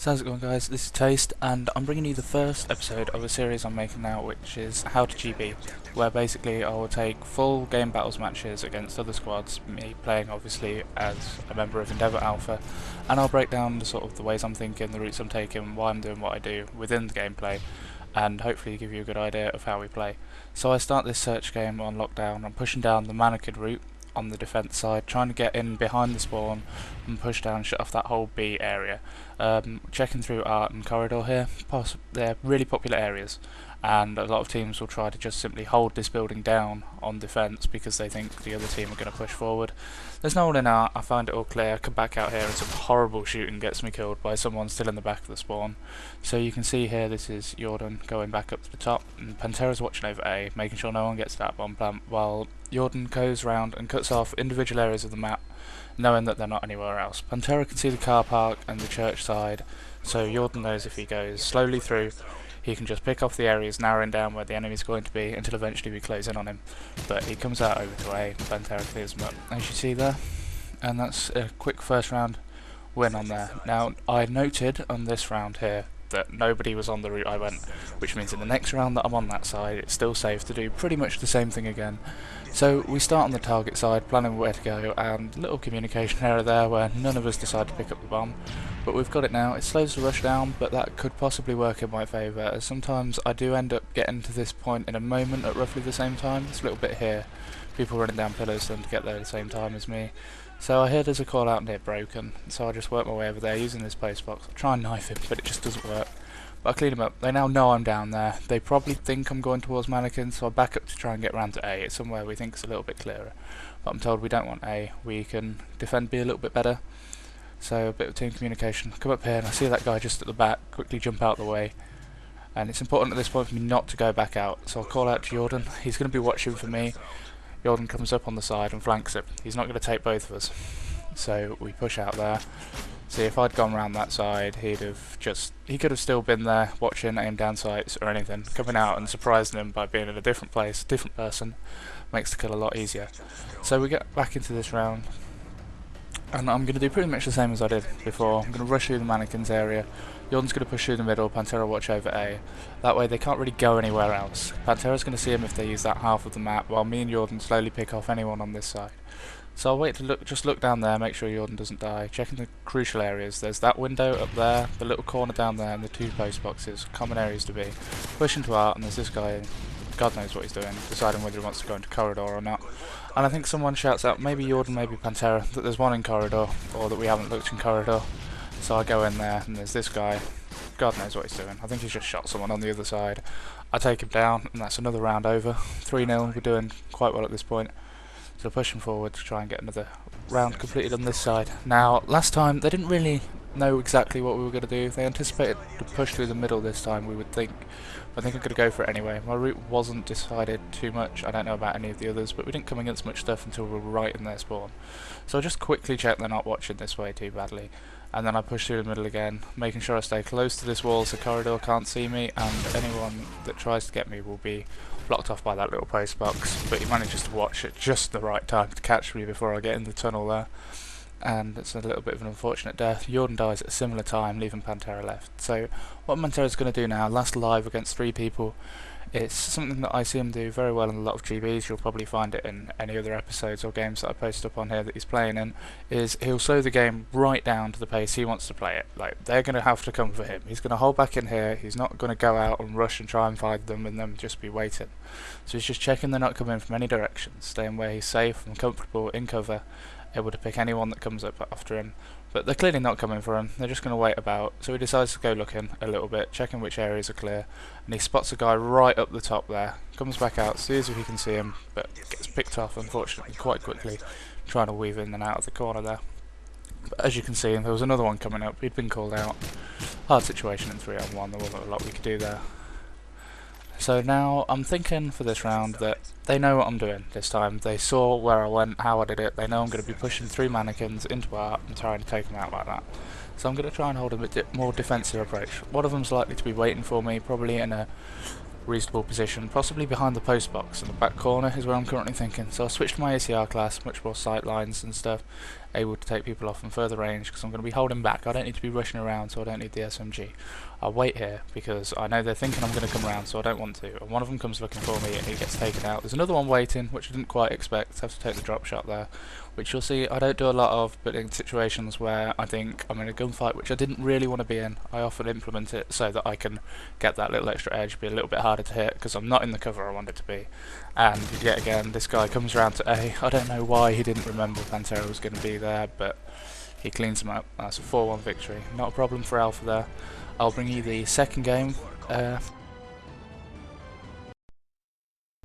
So how's it going, guys? This is Taste, and I'm bringing you the first episode of a series I'm making now, which is How to GB, where basically I will take full game battles matches against other squads, me playing obviously as a member of Endeavour Alpha, and I'll break down the ways I'm thinking, the routes I'm taking, why I'm doing what I do within the gameplay, and hopefully give you a good idea of how we play. So I start this search game on lockdown. I'm pushing down the mannequin route on the defense side, trying to get in behind the spawn and push down and shut off that whole B area. Checking through art and corridor here, they're really popular areas, and a lot of teams will try to just simply hold this building down on defense because they think the other team are going to push forward. There's no one in art. I find it all clear. I come back out here and some horrible shooting gets me killed by someone still in the back of the spawn. So you can see here, this is Yauden going back up to the top, and Pantera's watching over A, making sure no one gets to that bomb plant, while Yauden goes round and cuts off individual areas of the map, knowing that they're not anywhere else. Pantera can see the car park and the church side, so Yauden knows if he goes slowly through, he can just pick off the areas narrowing down where the enemy's going to be until eventually we close in on him. But he comes out over to A, Pantera clears him up, as you see there, and that's a quick first round win on there. Now, I noted on this round here that nobody was on the route I went, which means in the next round that I'm on that side, it's still safe to do pretty much the same thing again. So we start on the target side, planning where to go, and a little communication error there where none of us decide to pick up the bomb. But we've got it now. It slows the rush down, but that could possibly work in my favour, as sometimes I do end up getting to this point in a moment at roughly the same time. This little bit here, people running down pillars tend to get there at the same time as me. So I hear there's a call out near broken, so I just work my way over there using this post box. I try and knife him, but it just doesn't work. But I clean him up. They now know I'm down there. They probably think I'm going towards mannequins, so I back up to try and get round to A. It's somewhere we think is a little bit clearer. But I'm told we don't want A. We can defend B a little bit better. So a bit of team communication. I come up here and I see that guy just at the back, quickly jump out of the way. And it's important at this point for me not to go back out. So I'll call out to Yauden. He's going to be watching for me. Yauden comes up on the side and flanks him. He's not going to take both of us. So we push out there. See, if I'd gone round that side, he could have still been there watching, aim down sights or anything. Coming out and surprising him by being in a different place, different person, makes the kill a lot easier. So we get back into this round, and I'm going to do pretty much the same as I did before. I'm going to rush through the mannequins area. Yauden's going to push through the middle, Pantera watch over A. That way they can't really go anywhere else. Pantera's going to see him if they use that half of the map, while me and Yauden slowly pick off anyone on this side. So I'll wait to just look down there, make sure Yauden doesn't die, checking the crucial areas. There's that window up there, the little corner down there, and the two post boxes, common areas to be. Push into art, and there's this guy, God knows what he's doing, deciding whether he wants to go into corridor or not. And I think someone shouts out, maybe Yauden, maybe Pantera, that there's one in corridor, or that we haven't looked in corridor. So I go in there, and there's this guy, God knows what he's doing. I think he's just shot someone on the other side. I take him down, and that's another round over. 3-0, we're doing quite well at this point. So pushing forward to try and get another round completed on this side. Now, last time they didn't really know exactly what we were going to do. They anticipated to push through the middle this time, we would think. I think I'm going to go for it anyway. My route wasn't decided too much. I don't know about any of the others, but we didn't come against much stuff until we were right in their spawn. So I'll just quickly check they're not watching this way too badly. And then I push through the middle again, making sure I stay close to this wall so corridor can't see me, and anyone that tries to get me will be blocked off by that little post box. But he manages to watch at just the right time to catch me before I get in the tunnel there. And it's a little bit of an unfortunate death. Yauden dies at a similar time, leaving Pantera left. So what Pantera's going to do now, last live against 3 people, it's something that I see him do very well in a lot of GBs. You'll probably find it in any other episodes or games that I post up on here that he's playing in, is he'll slow the game right down to the pace he wants to play it. Like, they're going to have to come for him. He's going to hold back in here. He's not going to go out and rush and try and find them and them just be waiting. So he's just checking they're not coming from any direction, staying where he's safe and comfortable in cover, able to pick anyone that comes up after him. But they're clearly not coming for him, they're just going to wait about, so he decides to go looking a little bit, checking which areas are clear, and he spots a guy right up the top there, comes back out, sees if he can see him, but gets picked off unfortunately quite quickly, trying to weave in and out of the corner there. But as you can see, there was another one coming up, he'd been called out. Hard situation in 3-on-1, there wasn't a lot we could do there. So now I'm thinking for this round that they know what I'm doing this time. They saw where I went, how I did it. They know I'm going to be pushing 3 mannequins into art and trying to take them out like that. So I'm going to try and hold a bit more defensive approach. One of them's likely to be waiting for me, probably in a reasonable position, possibly behind the post box in the back corner is where I'm currently thinking. So I switched to my ACR class, much more sight lines and stuff, able to take people off from further range because I'm going to be holding back. I don't need to be rushing around, so I don't need the SMG. I'll wait here because I know they're thinking I'm going to come around, so I don't want to. And one of them comes looking for me and he gets taken out. There's another one waiting, which I didn't quite expect. Have to take the drop shot there, which you'll see I don't do a lot of, but in situations where I think I'm in a gunfight which I didn't really want to be in, I often implement it so that I can get that little extra edge, be a little bit harder to hit because I'm not in the cover I want it to be. And yet again, this guy comes around to A. I don't know why he didn't remember Pantera was going to be there, but he cleans him up. That's a 4-1 victory. Not a problem for Alpha there. I'll bring you the second game.